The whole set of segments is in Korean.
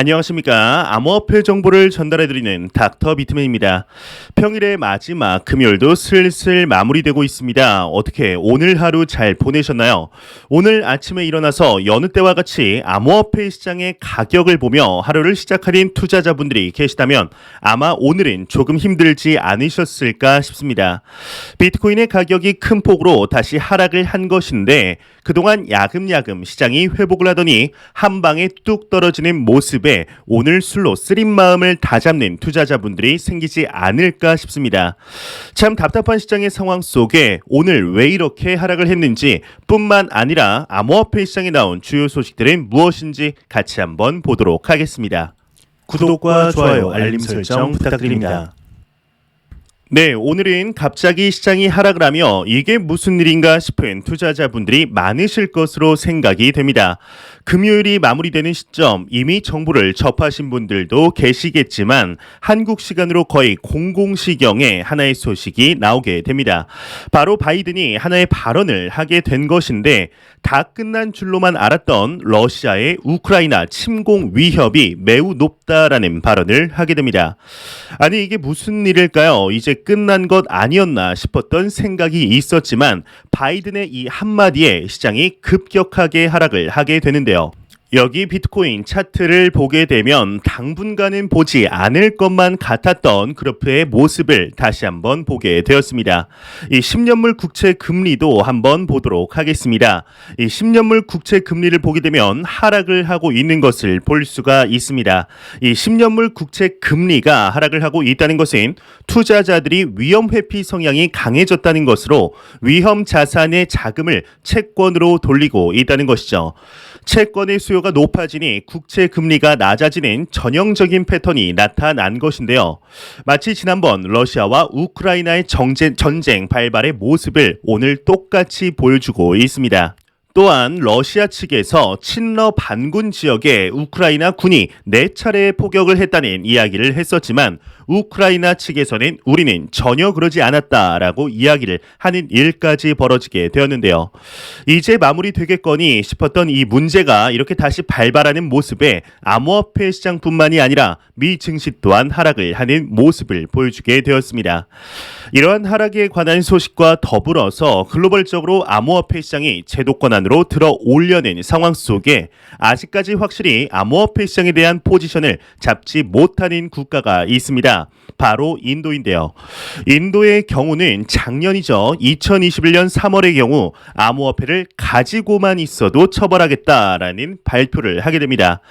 안녕하십니까. 암호화폐 정보를 전달해드리는 닥터 비트맨입니다. 평일의 마지막 금요일도 슬슬 마무리되고 있습니다. 어떻게 오늘 하루 잘 보내셨나요? 오늘 아침에 일어나서 여느 때와 같이 암호화폐 시장의 가격을 보며 하루를 시작하는 투자자분들이 계시다면 아마 오늘은 조금 힘들지 않으셨을까 싶습니다. 비트코인의 가격이 큰 폭으로 다시 하락을 한 것인데 그동안 야금야금 시장이 회복을 하더니 한 방에 뚝 떨어지는 모습에 오늘 술로 쓰린 마음을 다잡는 투자자분들이 생기지 않을까 싶습니다. 참 답답한 시장의 상황 속에 오늘 왜 이렇게 하락을 했는지 뿐만 아니라 암호화폐 시장에 나온 주요 소식들은 무엇인지 같이 한번 보도록 하겠습니다. 구독과 좋아요, 알림 설정 부탁드립니다. 네, 오늘은 갑자기 시장이 하락을 하며 이게 무슨 일인가 싶은 투자자분들이 많으실 것으로 생각이 됩니다. 금요일이 마무리되는 시점 이미 정보를 접하신 분들도 계시겠지만 한국 시간으로 거의 00시경에 하나의 소식이 나오게 됩니다. 바로 바이든이 하나의 발언을 하게 된 것인데 다 끝난 줄로만 알았던 러시아의 우크라이나 침공 위협이 매우 높다라는 발언을 하게 됩니다. 아니 이게 무슨 일일까요? 이제 끝난 것 아니었나 싶었던 생각이 있었지만 바이든의 이 한마디에 시장이 급격하게 하락을 하게 되는데요. 여기 비트코인 차트를 보게 되면 당분간은 보지 않을 것만 같았던 그래프의 모습을 다시 한번 보게 되었습니다. 이 10년물 국채 금리도 한번 보도록 하겠습니다. 이 10년물 국채 금리를 보게 되면 하락을 하고 있는 것을 볼 수가 있습니다. 이 10년물 국채 금리가 하락을 하고 있다는 것은 투자자들이 위험 회피 성향이 강해졌다는 것으로 위험 자산의 자금을 채권으로 돌리고 있다는 것이죠. 채권의 수요가 높아지니 국채 금리가 낮아지는 전형적인 패턴이 나타난 것인데요. 마치 지난번 러시아와 우크라이나의 전쟁 발발의 모습을 오늘 똑같이 보여주고 있습니다. 또한 러시아 측에서 친러 반군 지역에 우크라이나 군이 4차례 포격을 했다는 이야기를 했었지만 우크라이나 측에서는 우리는 전혀 그러지 않았다라고 이야기를 하는 일까지 벌어지게 되었는데요. 이제 마무리되겠거니 싶었던 이 문제가 이렇게 다시 발발하는 모습에 암호화폐 시장뿐만이 아니라 미 증시 또한 하락을 하는 모습을 보여주게 되었습니다. 이러한 하락에 관한 소식과 더불어서 글로벌적으로 암호화폐 시장이 제도권 안으로 들어오려는 상황 속에 아직까지 확실히 암호화폐 시장에 대한 포지션을 잡지 못하는 국가가 있습니다. 바로 인도인데요. 인도의 경우는 작년이죠. 2021년 3월의 경우 암호화폐를 가지고만 있어도 처벌하겠다라는 발표를 하게 됩니다.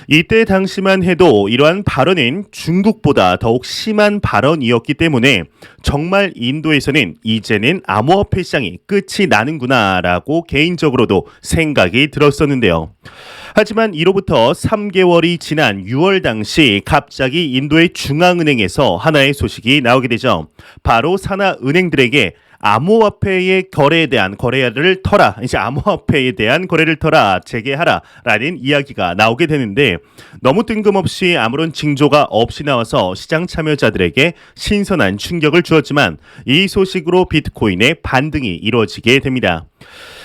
이때 당시만 해도 이러한 발언은 중국보다 더욱 심한 발언이었기 때문에 정말 인도에서는 이제는 암호화폐 시장이 끝이 나는구나라고 개인적으로도 생각이 들었었는데요. 하지만 이로부터 3개월이 지난 6월 당시 갑자기 인도의 중앙은행에서 하나의 소식이 나오게 되죠. 바로 산하은행들에게 암호화폐의 거래에 대한 거래를 터라, 이제 암호화폐에 대한 거래를 터라, 재개하라라는 이야기가 나오게 되는데 너무 뜬금없이 아무런 징조가 없이 나와서 시장 참여자들에게 신선한 충격을 주었지만 이 소식으로 비트코인의 반등이 이루어지게 됩니다.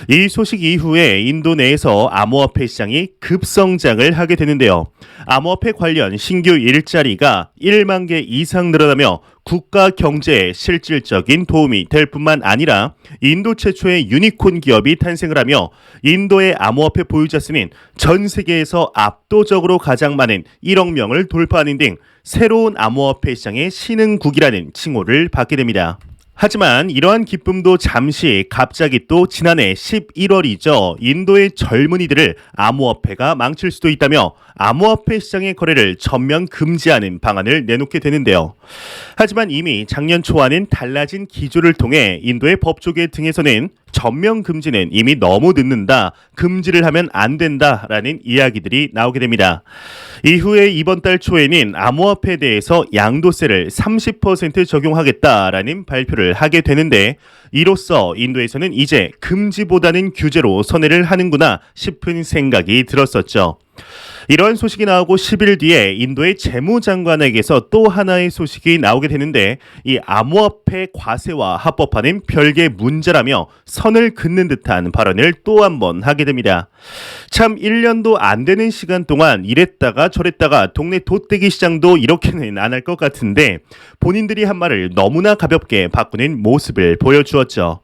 이 소식 이후에 인도 내에서 암호화폐 시장이 급성장을 하게 되는데요. 암호화폐 관련 신규 일자리가 1만 개 이상 늘어나며 국가 경제에 실질적인 도움이 될 뿐만 아니라 인도 최초의 유니콘 기업이 탄생을 하며 인도의 암호화폐 보유자 수는 전 세계에서 압도적으로 가장 많은 1억 명을 돌파하는 등 새로운 암호화폐 시장의 신흥국이라는 칭호를 받게 됩니다. 하지만 이러한 기쁨도 잠시 갑자기 또 지난해 11월이죠. 인도의 젊은이들을 암호화폐가 망칠 수도 있다며 암호화폐 시장의 거래를 전면 금지하는 방안을 내놓게 되는데요. 하지만 이미 작년 초와는 달라진 기조를 통해 인도의 법조계 등에서는 전면 금지는 이미 너무 늦는다, 금지를 하면 안 된다라는 이야기들이 나오게 됩니다. 이후에 이번 달 초에는 암호화폐에 대해서 양도세를 30% 적용하겠다라는 발표를 하게 되는데 이로써 인도에서는 이제 금지보다는 규제로 선회를 하는구나 싶은 생각이 들었었죠. 이러한 소식이 나오고 10일 뒤에 인도의 재무장관에게서 또 하나의 소식이 나오게 되는데 이 암호화폐 과세와 합법화는 별개 문제라며 선을 긋는 듯한 발언을 또 한 번 하게 됩니다. 참 1년도 안 되는 시간 동안 이랬다가 저랬다가 동네 돗대기 시장도 이렇게는 안 할 것 같은데 본인들이 한 말을 너무나 가볍게 바꾸는 모습을 보여주었죠.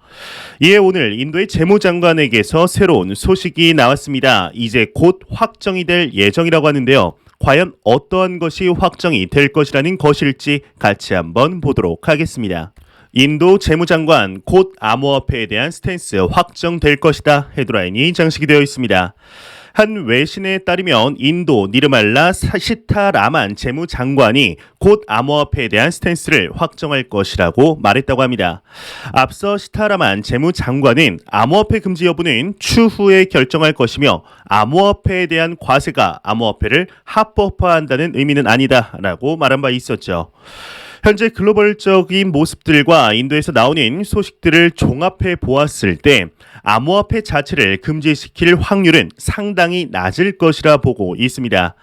이에 오늘 인도의 재무장관에게서 새로운 소식이 나왔습니다. 이제 곧 확정이 될 예정이라고 하는데요. 과연 어떠한 것이 확정이 될 것이라는 것일지 같이 한번 보도록 하겠습니다. 인도 재무장관 곧 암호화폐에 대한 스탠스 확정될 것이다 헤드라인이 장식이 되어 있습니다. 한 외신에 따르면 인도 니르말라 시타라만 재무장관이 곧 암호화폐에 대한 스탠스를 확정할 것이라고 말했다고 합니다. 앞서 시타라만 재무장관은 암호화폐 금지 여부는 추후에 결정할 것이며 암호화폐에 대한 과세가 암호화폐를 합법화한다는 의미는 아니다라고 말한 바 있었죠. 현재 글로벌적인 모습들과 인도에서 나오는 소식들을 종합해 보았을 때 암호화폐 자체를 금지시킬 확률은 상당히 낮을 것이라 보고 있습니다.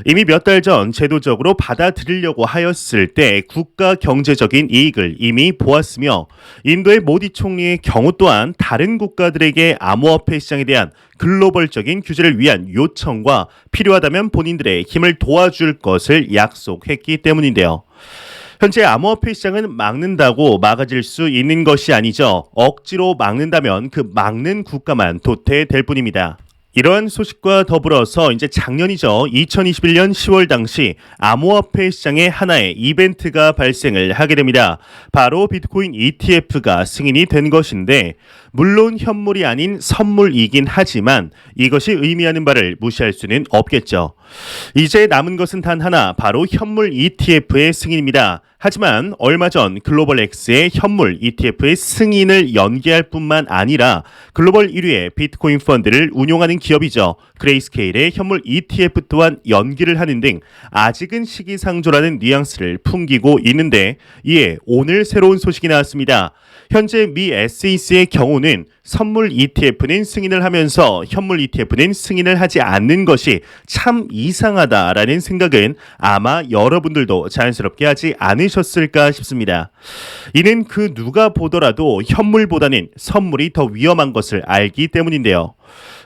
이미 몇 달 전 제도적으로 받아들이려고 하였을 때 국가 경제적인 이익을 이미 보았으며 인도의 모디 총리의 경우 또한 다른 국가들에게 암호화폐 시장에 대한 글로벌적인 규제를 위한 요청과 필요하다면 본인들의 힘을 도와줄 것을 약속했기 때문인데요. 현재 암호화폐 시장은 막는다고 막아질 수 있는 것이 아니죠. 억지로 막는다면 그 막는 국가만 도태될 뿐입니다. 이러한 소식과 더불어서 이제 작년이죠. 2021년 10월 당시 암호화폐 시장에 하나의 이벤트가 발생을 하게 됩니다. 바로 비트코인 ETF가 승인이 된 것인데 물론 현물이 아닌 선물이긴 하지만 이것이 의미하는 바를 무시할 수는 없겠죠. 이제 남은 것은 단 하나, 바로 현물 ETF의 승인입니다. 하지만 얼마 전 글로벌엑스의 현물 ETF의 승인을 연기할 뿐만 아니라 글로벌 1위의 비트코인 펀드를 운용하는 기업이죠. 그레이스케일의 현물 ETF 또한 연기를 하는 등 아직은 시기상조라는 뉘앙스를 풍기고 있는데 이에 오늘 새로운 소식이 나왔습니다. 현재 미 SEC의 경우는 선물 ETF는 승인을 하면서 현물 ETF는 승인을 하지 않는 것이 참 이상하다라는 생각은 아마 여러분들도 자연스럽게 하지 않으셨을까 싶습니다. 이는 그 누가 보더라도 현물보다는 선물이 더 위험한 것을 알기 때문인데요.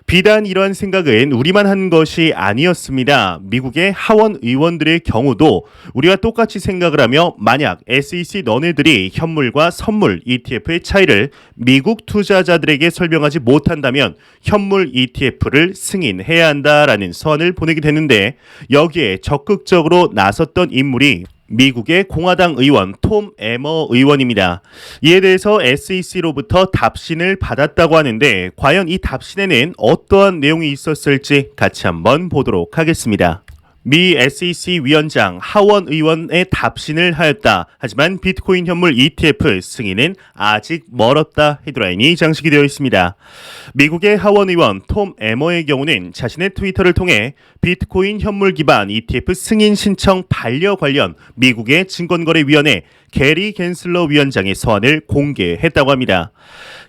비단 이러한 생각은 우리만 한 것이 아니었습니다. 미국의 하원 의원들의 경우도 우리와 똑같이 생각을 하며 만약 SEC 너네들이 현물과 선물 ETF의 차이를 미국 투자자들에게 설명하지 못한다면 현물 ETF를 승인해야 한다라는 서한을 보내게 되는데 여기에 적극적으로 나섰던 인물이 미국의 공화당 의원 톰 에머 의원입니다. 이에 대해서 SEC로부터 답신을 받았다고 하는데 과연 이 답신에는 어떠한 내용이 있었을지 같이 한번 보도록 하겠습니다. 미 SEC 위원장 하원 의원의 답신을 하였다. 하지만 비트코인 현물 ETF 승인은 아직 멀었다 헤드라인이 장식이 되어 있습니다. 미국의 하원 의원 톰 에머의 경우는 자신의 트위터를 통해 비트코인 현물 기반 ETF 승인 신청 반려 관련 미국의 증권거래위원회 게리 갠슬러 위원장의 서한을 공개했다고 합니다.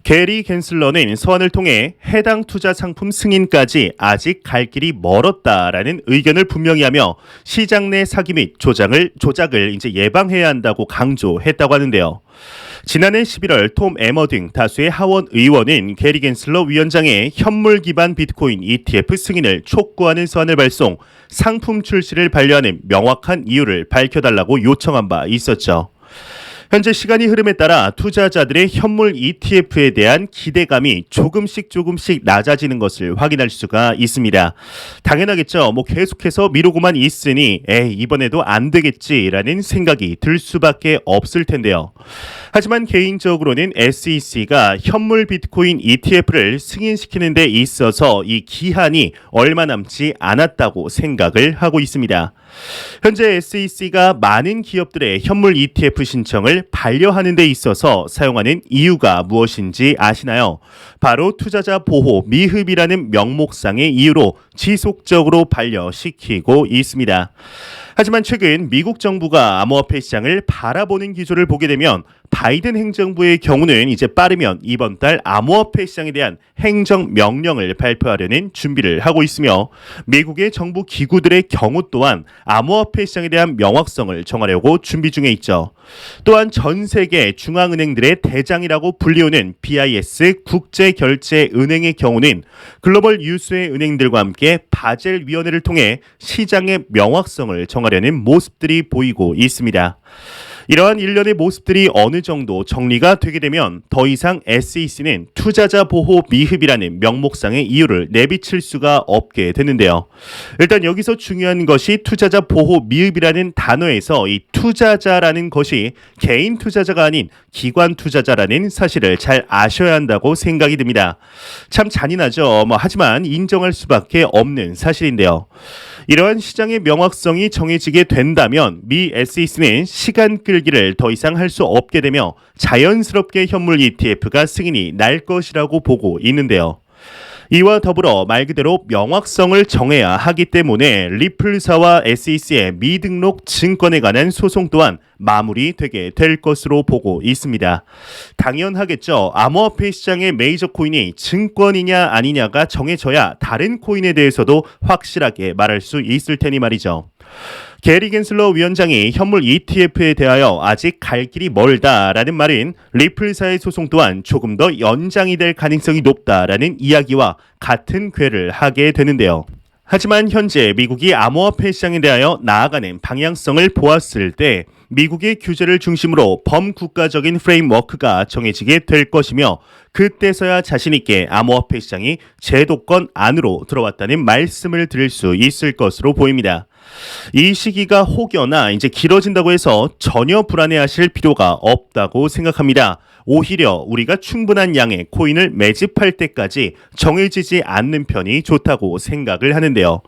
게리 갠슬러는 서한을 통해 해당 투자 상품 승인까지 아직 갈 길이 멀었다라는 의견을 분명히 하며 시장 내 사기 및 조작을 이제 예방해야 한다고 강조했다고 하는데요. 지난해 11월 톰 에머 등 다수의 하원 의원은 게리 갠슬러 위원장의 현물 기반 비트코인 ETF 승인을 촉구하는 서한을 발송, 상품 출시를 반려하는 명확한 이유를 밝혀달라고 요청한 바 있었죠. 현재 시간이 흐름에 따라 투자자들의 현물 ETF에 대한 기대감이 조금씩 낮아지는 것을 확인할 수가 있습니다. 당연하겠죠. 계속해서 미루고만 있으니 이번에도 안 되겠지라는 생각이 들 수밖에 없을 텐데요. 하지만 개인적으로는 SEC가 현물 비트코인 ETF를 승인시키는 데 있어서 이 기한이 얼마 남지 않았다고 생각을 하고 있습니다. 현재 SEC가 많은 기업들의 현물 ETF 신청을 반려하는 데 있어서 사용하는 이유가 무엇인지 아시나요? 바로 투자자 보호 미흡이라는 명목상의 이유로 지속적으로 반려시키고 있습니다. 하지만 최근 미국 정부가 암호화폐 시장을 바라보는 기조를 보게 되면 바이든 행정부의 경우는 이제 빠르면 이번 달 암호화폐 시장에 대한 행정 명령을 발표하려는 준비를 하고 있으며 미국의 정부 기구들의 경우 또한 암호화폐 시장에 대한 명확성을 정하려고 준비 중에 있죠. 또한 전 세계 중앙은행들의 대장이라고 불리우는 BIS 국제결제은행의 경우는 글로벌 유수의 은행들과 함께 바젤위원회를 통해 시장의 명확성을 정하려는 모습들이 보이고 있습니다. 이러한 일련의 모습들이 어느 정도 정리가 되게 되면 더 이상 SEC는 투자자 보호 미흡이라는 명목상의 이유를 내비칠 수가 없게 되는데요. 일단 여기서 중요한 것이 투자자 보호 미흡이라는 단어에서 이 투자자라는 것이 개인 투자자가 아닌 기관 투자자라는 사실을 잘 아셔야 한다고 생각이 듭니다. 참 잔인하죠. 하지만 인정할 수밖에 없는 사실인데요. 이러한 시장의 명확성이 정해지게 된다면 미 SEC는 시간 끌기를 더 이상 할 수 없게 되며 자연스럽게 현물 ETF가 승인이 날 것이라고 보고 있는데요. 이와 더불어 말 그대로 명확성을 정해야 하기 때문에 리플사와 SEC의 미등록 증권에 관한 소송 또한 마무리되게 될 것으로 보고 있습니다. 당연하겠죠. 암호화폐 시장의 메이저 코인이 증권이냐 아니냐가 정해져야 다른 코인에 대해서도 확실하게 말할 수 있을 테니 말이죠. 게리 겐슬러 위원장이 현물 ETF에 대하여 아직 갈 길이 멀다라는 말은 리플사의 소송 또한 조금 더 연장이 될 가능성이 높다라는 이야기와 같은 궤를 하게 되는데요. 하지만 현재 미국이 암호화폐 시장에 대하여 나아가는 방향성을 보았을 때 미국의 규제를 중심으로 범국가적인 프레임워크가 정해지게 될 것이며 그때서야 자신있게 암호화폐 시장이 제도권 안으로 들어왔다는 말씀을 드릴 수 있을 것으로 보입니다. 이 시기가 혹여나 이제 길어진다고 해서 전혀 불안해하실 필요가 없다고 생각합니다. 오히려 우리가 충분한 양의 코인을 매집할 때까지 정해지지 않는 편이 좋다고 생각을 하는데요.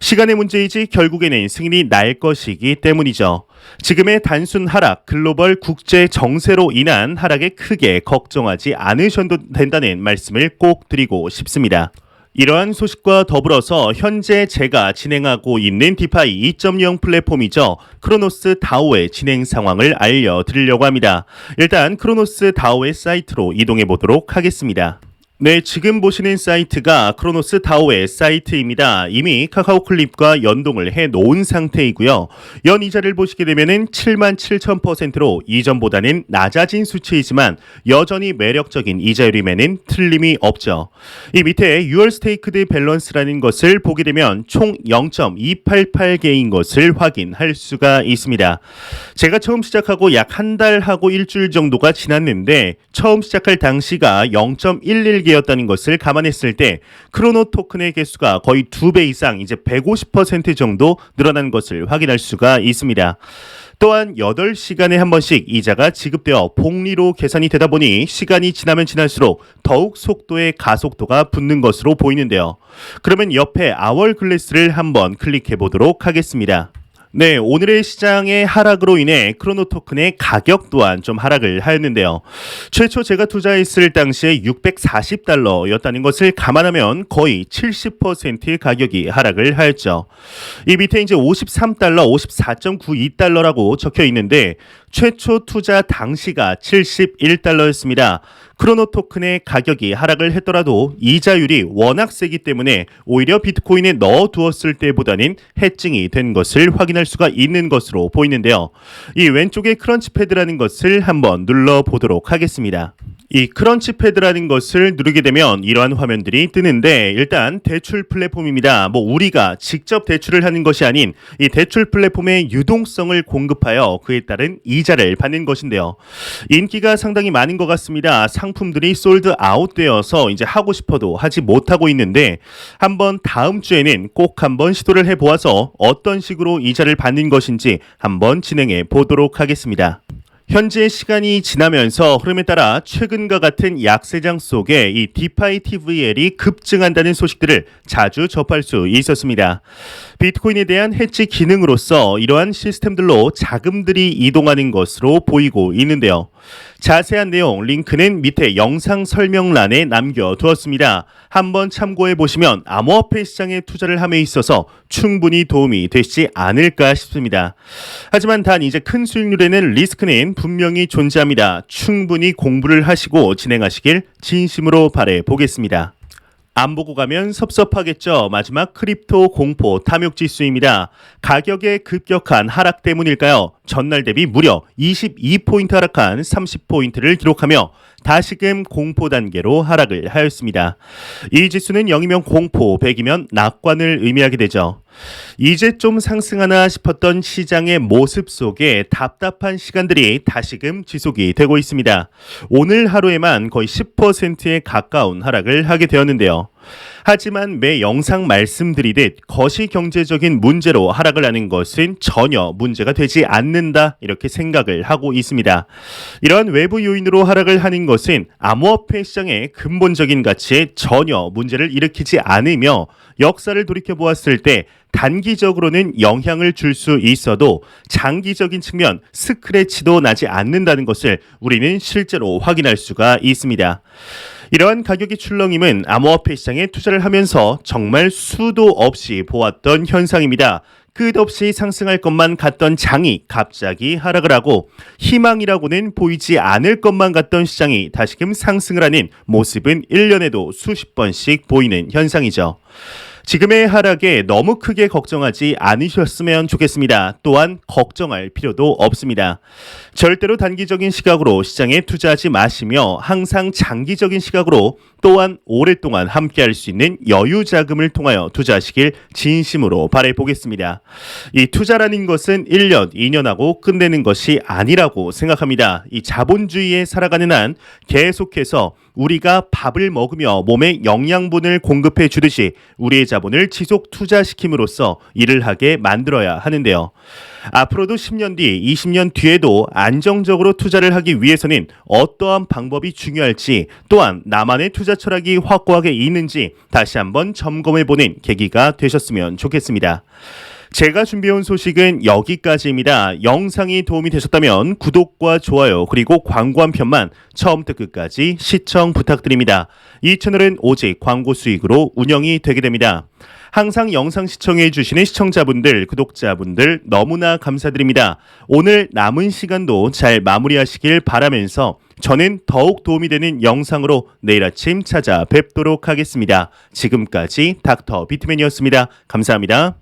시간의 문제이지 결국에는 승인이 날 것이기 때문이죠. 지금의 단순 하락, 글로벌 국제 정세로 인한 하락에 크게 걱정하지 않으셔도 된다는 말씀을 꼭 드리고 싶습니다. 이러한 소식과 더불어서 현재 제가 진행하고 있는 디파이 2.0 플랫폼이죠. 크로노스 다오의 진행 상황을 알려드리려고 합니다. 일단 크로노스 다오의 사이트로 이동해 보도록 하겠습니다. 네, 지금 보시는 사이트가 크로노스 다오의 사이트입니다. 이미 카카오 클립과 연동을 해 놓은 상태이고요. 연 이자를 보시게 되면은 77,000%로 이전보다는 낮아진 수치이지만 여전히 매력적인 이자율임에는 틀림이 없죠. 이 밑에 유얼 스테이크드 밸런스라는 것을 보게 되면 총 0.288개인 것을 확인할 수가 있습니다. 제가 처음 시작하고 약 한 달하고 일주일 정도가 지났는데 처음 시작할 당시가 0.11개였다는 것을 감안했을 때 크로노 토큰의 개수가 거의 2배 이상 이제 150% 정도 늘어난 것을 확인할 수가 있습니다. 또한 8시간에 한 번씩 이자가 지급되어 복리로 계산이 되다 보니 시간이 지나면 지날수록 더욱 속도의 가속도가 붙는 것으로 보이는데요. 그러면 옆에 아월 글래스를 한번 클릭해 보도록 하겠습니다. 네, 오늘의 시장의 하락으로 인해 크로노 토큰의 가격 또한 좀 하락을 하였는데요. 최초 제가 투자했을 당시에 $640였다는 것을 감안하면 거의 70% 가격이 하락을 하였죠. 이 밑에 이제 $53, $54.92라고 적혀 있는데 최초 투자 당시가 $71였습니다. 크로노 토큰의 가격이 하락을 했더라도 이자율이 워낙 세기 때문에 오히려 비트코인에 넣어두었을 때보다는 해칭이 된 것을 확인할 수가 있는 것으로 보이는데요. 이 왼쪽에 크런치 패드라는 것을 한번 눌러보도록 하겠습니다. 이 크런치 패드라는 것을 누르게 되면 이러한 화면들이 뜨는데 일단 대출 플랫폼입니다. 우리가 직접 대출을 하는 것이 아닌 이 대출 플랫폼의 유동성을 공급하여 그에 따른 이자를 받는 것인데요. 인기가 상당히 많은 것 같습니다. 상품들이 솔드 아웃되어서 이제 하고 싶어도 하지 못하고 있는데 한번 다음 주에는 꼭 한번 시도를 해보아서 어떤 식으로 이자를 받는 것인지 한번 진행해 보도록 하겠습니다. 현재 시간이 지나면서 흐름에 따라 최근과 같은 약세장 속에 이 디파이 TVL이 급증한다는 소식들을 자주 접할 수 있었습니다. 비트코인에 대한 해지 기능으로서 이러한 시스템들로 자금들이 이동하는 것으로 보이고 있는데요. 자세한 내용 링크는 밑에 영상 설명란에 남겨두었습니다. 한번 참고해 보시면 암호화폐 시장에 투자를 함에 있어서 충분히 도움이 되시지 않을까 싶습니다. 하지만 단 이제 큰 수익률에는 리스크는 분명히 존재합니다. 충분히 공부를 하시고 진행하시길 진심으로 바래 보겠습니다. 안 보고 가면 섭섭하겠죠. 마지막 크립토 공포 탐욕 지수입니다. 가격의 급격한 하락 때문일까요? 전날 대비 무려 22포인트 하락한 30포인트를 기록하며 다시금 공포 단계로 하락을 하였습니다. 이 지수는 0이면 공포, 100이면 낙관을 의미하게 되죠. 이제 좀 상승하나 싶었던 시장의 모습 속에 답답한 시간들이 다시금 지속이 되고 있습니다. 오늘 하루에만 거의 10%에 가까운 하락을 하게 되었는데요. 하지만 매 영상 말씀드리듯 거시 경제적인 문제로 하락을 하는 것은 전혀 문제가 되지 않는다 이렇게 생각을 하고 있습니다. 이러한 외부 요인으로 하락을 하는 것은 암호화폐 시장의 근본적인 가치에 전혀 문제를 일으키지 않으며 역사를 돌이켜보았을 때 단기적으로는 영향을 줄 수 있어도 장기적인 측면 스크래치도 나지 않는다는 것을 우리는 실제로 확인할 수가 있습니다. 이러한 가격의 출렁임은 암호화폐 시장에 투자를 하면서 정말 수도 없이 보았던 현상입니다. 끝없이 상승할 것만 같던 장이 갑자기 하락을 하고 희망이라고는 보이지 않을 것만 같던 시장이 다시금 상승을 하는 모습은 1년에도 수십 번씩 보이는 현상이죠. 지금의 하락에 너무 크게 걱정하지 않으셨으면 좋겠습니다. 또한 걱정할 필요도 없습니다. 절대로 단기적인 시각으로 시장에 투자하지 마시며 항상 장기적인 시각으로 또한 오랫동안 함께할 수 있는 여유 자금을 통하여 투자하시길 진심으로 바라보겠습니다. 이 투자라는 것은 1년, 2년하고 끝내는 것이 아니라고 생각합니다. 이 자본주의에 살아가는 한 계속해서 우리가 밥을 먹으며 몸에 영양분을 공급해 주듯이 우리의 자본을 지속 투자시킴으로써 일을 하게 만들어야 하는데요. 앞으로도 10년 뒤, 20년 뒤에도 안정적으로 투자를 하기 위해서는 어떠한 방법이 중요할지 또한 나만의 투자 철학이 확고하게 있는지 다시 한번 점검해보는 계기가 되셨으면 좋겠습니다. 제가 준비해온 소식은 여기까지입니다. 영상이 도움이 되셨다면 구독과 좋아요 그리고 광고 한 편만 처음부터 끝까지 시청 부탁드립니다. 이 채널은 오직 광고 수익으로 운영이 되게 됩니다. 항상 영상 시청해 주시는 시청자분들, 구독자분들 너무나 감사드립니다. 오늘 남은 시간도 잘 마무리하시길 바라면서 저는 더욱 도움이 되는 영상으로 내일 아침 찾아뵙도록 하겠습니다. 지금까지 닥터 비트맨이었습니다. 감사합니다.